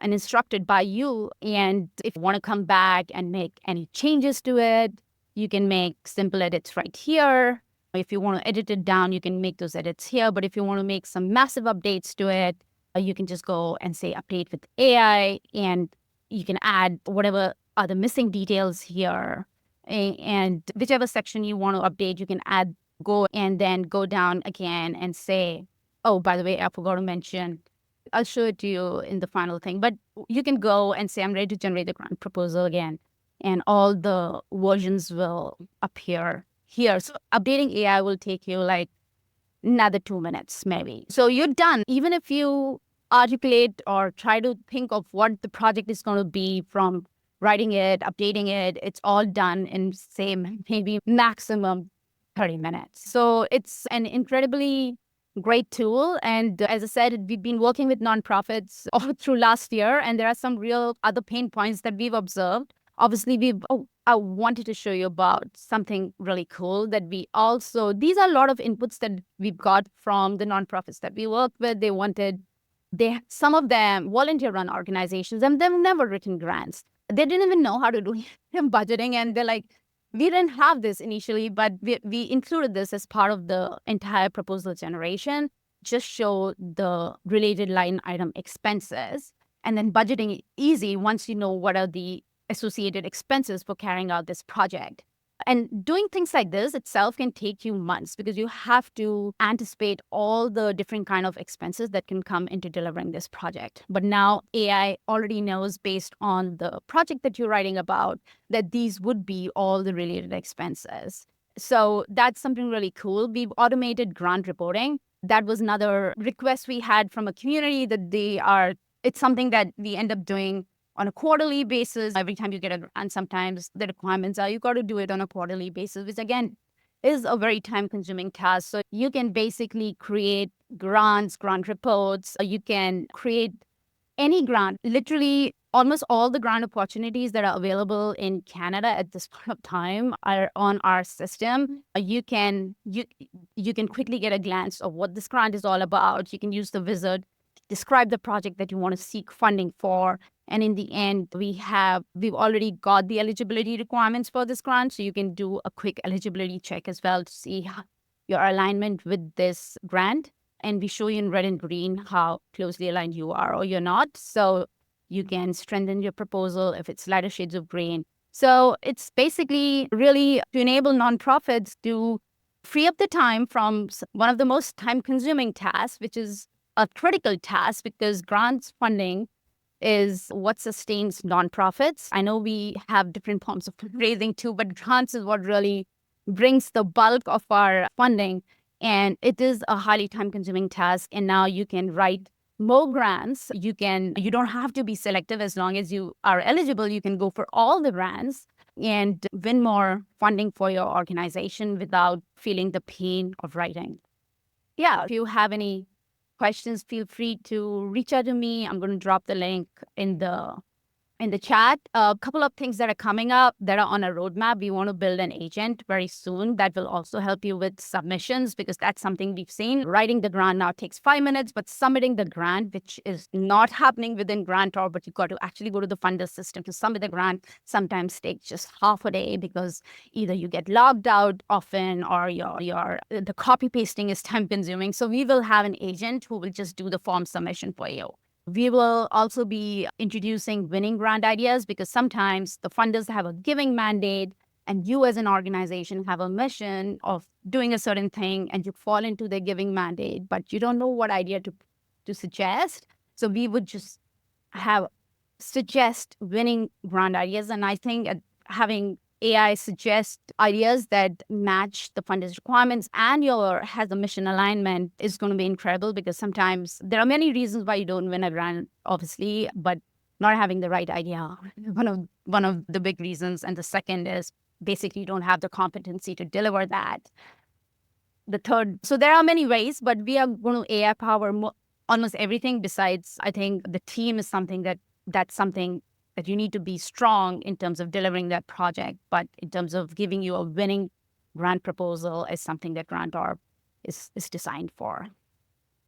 and instructed by you. And if you want to come back and make any changes to it, you can make simple edits right here. If you want to edit it down, you can make those edits here. But if you want to make some massive updates to it, you can just go and say update with AI, and you can add whatever are the missing details here. And whichever section you want to update, you can go and then go down again and say, oh, by the way, I forgot to mention, I'll show it to you in the final thing. But you can go and say, I'm ready to generate the grant proposal again. And all the versions will appear here. So updating AI will take you like another 2 minutes, maybe. So you're done. Even if you articulate or try to think of what the project is going to be from writing it, updating it, it's all done in same, maybe maximum 30 minutes. So it's an incredibly great tool. And as I said, we've been working with nonprofits all through last year, and there are some real other pain points that we've observed. Obviously, I wanted to show you about something really cool that these are a lot of inputs that we've got from the nonprofits that we work with. Some of them volunteer-run organizations, and they've never written grants. They didn't even know how to do budgeting, and they're like, we didn't have this initially, but we included this as part of the entire proposal generation. Just show the related line item expenses, and then budgeting easy once you know what are the associated expenses for carrying out this project. And doing things like this itself can take you months because you have to anticipate all the different kind of expenses that can come into delivering this project. But now AI already knows based on the project that you're writing about that these would be all the related expenses. So that's something really cool. We've automated grant reporting. That was another request we had from a community that it's something that we end up doing on a quarterly basis. Every time you get a grant, sometimes the requirements are you got to do it on a quarterly basis, which again is a very time-consuming task. So you can basically create grant reports. You can create any grant. Literally, almost all the grant opportunities that are available in Canada at this point of time are on our system. You can quickly get a glance of what this grant is all about. You can use the wizard, describe the project that you want to seek funding for. And in the end, we've already got the eligibility requirements for this grant. So you can do a quick eligibility check as well to see your alignment with this grant. And we show you in red and green how closely aligned you are or you're not. So you can strengthen your proposal if it's lighter shades of green. So it's basically really to enable nonprofits to free up the time from one of the most time-consuming tasks, which is a critical task because grants funding is what sustains nonprofits. I know we have different forms of fundraising too, but grants is what really brings the bulk of our funding. And it is a highly time-consuming task. And now you can write more grants. You don't have to be selective as long as you are eligible. You can go for all the grants and win more funding for your organization without feeling the pain of writing. Yeah, if you have any questions, feel free to reach out to me. I'm going to drop the link in the in the chat a couple of things that are coming up that are on a roadmap. We want to build an agent very soon that will also help you with submissions, because that's something we've seen. Writing the grant now takes 5 minutes, but submitting the grant, which is not happening within GrantOrb, but you've got to actually go to the funder system to submit the grant, sometimes takes just half a day because either you get logged out often or the copy pasting is time consuming. So we will have an agent who will just do the form submission for you. We will also be introducing winning grant ideas, because sometimes the funders have a giving mandate and you as an organization have a mission of doing a certain thing and you fall into their giving mandate, but you don't know what idea to suggest. So we would just suggest winning grant ideas. And I think having AI suggest ideas that match the funder's requirements and has a mission alignment is going to be incredible, because sometimes there are many reasons why you don't win a grant, obviously, but not having the right idea, one of the big reasons. And the second is basically you don't have the competency to deliver that. The third, so there are many ways, but we are going to AI power almost everything. Besides, I think the team is something that's something that you need to be strong in terms of delivering that project, but in terms of giving you a winning grant proposal is something that GrantOrb is designed for.